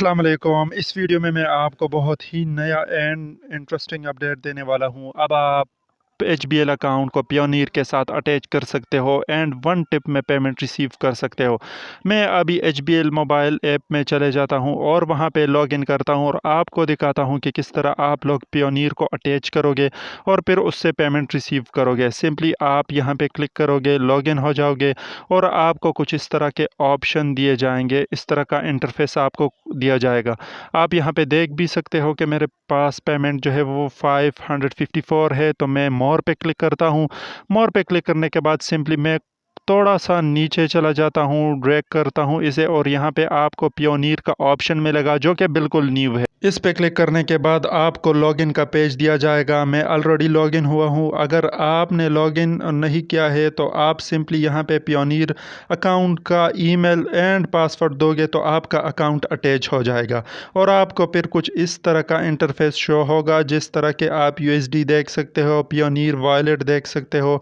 अस्सलाम वालेकुम। इस वीडियो में मैं आपको बहुत ही नया एंड इंटरेस्टिंग अपडेट देने वाला हूं। अब आप HBL अकाउंट को पियोनीर के साथ अटैच कर सकते हो एंड वन टिप में पेमेंट रिसीव कर सकते हो। मैं अभी HBL मोबाइल ऐप में चले जाता हूं और वहां पे लॉग इन करता हूं और आपको दिखाता हूं कि किस तरह आप लोग पियोनीर को अटैच करोगे और फिर उससे पेमेंट रिसीव करोगे। सिंपली आप यहां पे क्लिक करोगे, लॉग इन हो जाओगे और आपको कुछ इस तरह के ऑप्शन दिए जाएंगे। इस तरह का इंटरफेस आपको दिया जाएगा। आप यहाँ पे देख भी सकते हो कि मेरे पास पेमेंट जो है वो 554 है, तो मैं मोर पे क्लिक करता हूँ। मोर पे क्लिक करने के बाद सिंपली मैं थोड़ा सा नीचे चला जाता हूँ, ड्रैग करता हूँ इसे और यहाँ पे आपको पियोनीर का ऑप्शन मिलेगा जो कि बिल्कुल न्यू है। इस पे क्लिक करने के बाद आपको लॉगिन का पेज दिया जाएगा। मैं ऑलरेडी लॉगिन हुआ हूँ। अगर आपने लॉगिन नहीं किया है तो आप सिंपली यहाँ पे पियोनीर अकाउंट का ईमेल एंड पासवर्ड दोगे तो आपका अकाउंट अटैच हो जाएगा और आपको फिर कुछ इस तरह का इंटरफेस शो होगा, जिस तरह के आप USD देख सकते हो, पियोनीर वॉलेट देख सकते हो।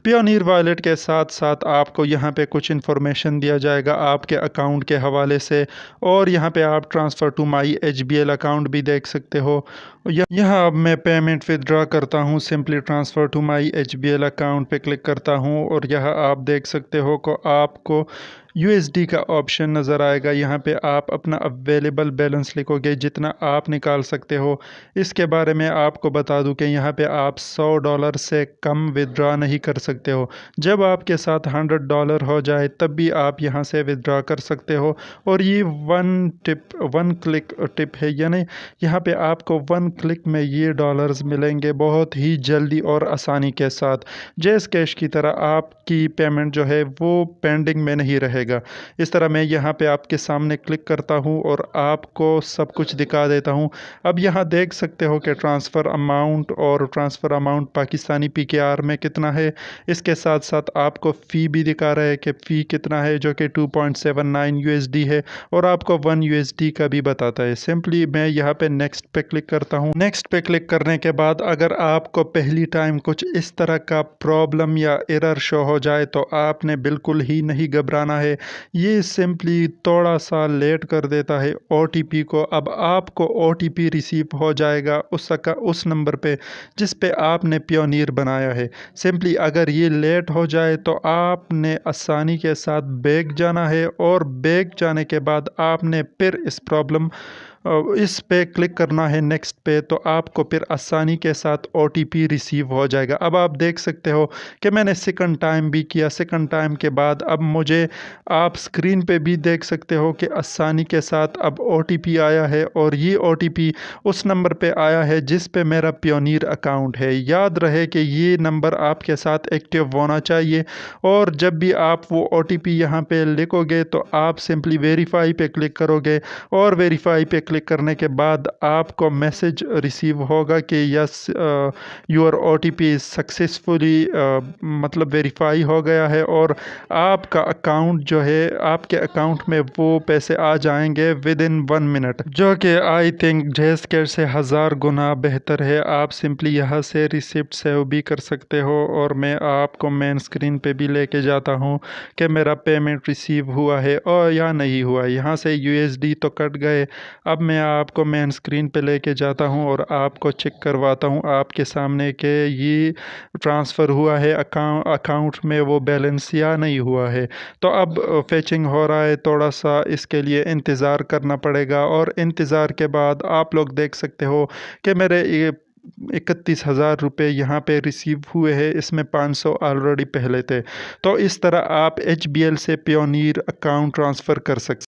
पियोनीर वॉलेट के साथ साथ आपको यहाँ पे कुछ इन्फॉर्मेशन दिया जाएगा आपके अकाउंट के हवाले से और यहाँ पे आप transfer to my HBL account भी देख सकते हो। यहाँ अब मैं पेमेंट विदड्रॉ करता हूँ। Simply transfer to my HBL account पे क्लिक करता हूँ और यहाँ आप देख सकते हो को आपको USD का ऑप्शन नज़र आएगा। यहाँ पे आप अपना अवेलेबल बैलेंस लिखोगे, जितना आप निकाल सकते हो। इसके बारे में आपको बता दूं कि यहाँ पे आप $100 से कम विदड्रॉ नहीं कर सकते हो। जब आपके साथ $100 हो जाए तब भी आप यहाँ से विदड्रॉ कर सकते हो। और ये वन क्लिक टिप है, यानी यहाँ पे आपको वन क्लिक में ये डॉलर्स मिलेंगे बहुत ही जल्दी और आसानी के साथ। जैस कैश की तरह आपकी पेमेंट जो है वो पेंडिंग में नहीं रहेगा। इस तरह मैं यहाँ पे आपके सामने क्लिक करता हूँ और आपको सब कुछ दिखा देता हूँ। अब यहाँ देख सकते हो कि ट्रांसफ़र अमाउंट पाकिस्तानी PKR में कितना है। इसके साथ साथ आपको फ़ी भी दिखा रहा है कि फ़ी कितना है, जो कि 2.79 USD है और आपको 1 USD का भी बताता है। सिंपली मैं यहाँ पे नेक्स्ट पे क्लिक करता हूँ। नेक्स्ट पे क्लिक करने के बाद अगर आपको पहली टाइम कुछ इस तरह का प्रॉब्लम या एरर शो हो जाए तो आपने बिल्कुल ही नहीं घबराना है। ये सिंपली थोड़ा सा लेट कर देता है OTP को। अब आपको OTP रिसीव हो जाएगा उस नंबर पे जिस पे आपने पियोनीर बनाया है। सिंपली अगर ये लेट हो जाए तो आपने आसानी के साथ बैक जाना है और बैक जाने के बाद आपने फिर इस पे क्लिक करना है नेक्स्ट पे, तो आपको फिर आसानी के साथ OTP रिसीव हो जाएगा। अब आप देख सकते हो कि मैंने सेकंड टाइम भी किया। सेकंड टाइम के बाद अब मुझे आप स्क्रीन पे भी देख सकते हो कि आसानी के साथ अब OTP आया है और ये OTP उस नंबर पे आया है जिस पे मेरा पियोनीर अकाउंट है। याद रहे कि ये नंबर आपके साथ एक्टिव होना चाहिए और जब भी आप वो OTP यहाँ पे लिखोगे तो आप सिंपली वेरीफाई पे क्लिक करोगे और वेरीफाई पे क्लिक करने के बाद आपको मैसेज रिसीव होगा कि यस योर OTP सक्सेसफुली मतलब वेरीफाई हो गया है और आपका अकाउंट जो है, आपके अकाउंट में वो पैसे आ जाएंगे विद इन 1 मिनट, जो कि आई थिंक जेस कैश से 1000 गुना बेहतर है। आप सिंपली यहाँ से रिसिप्ट सेव भी कर सकते हो और मैं आपको मेन स्क्रीन पे भी लेके जाता हूँ कि मेरा पेमेंट रिसीव हुआ है और या नहीं हुआ। यहाँ से USD तो कट गए। अब मैं आपको मेन स्क्रीन पे लेके जाता हूँ और आपको चेक करवाता हूँ आपके सामने कि ये ट्रांसफ़र हुआ है अकाउंट में वो बैलेंस या नहीं हुआ है। तो अब फेचिंग हो रहा है, थोड़ा सा इसके लिए इंतज़ार करना पड़ेगा और इंतज़ार के बाद आप लोग देख सकते हो कि मेरे ये 31,000 रुपये यहाँ पे रिसीव हुए हैं। इसमें 500 ऑलरेडी पहले थे। तो इस तरह आप HBL से पियोनीर अकाउंट ट्रांसफ़र कर सकते।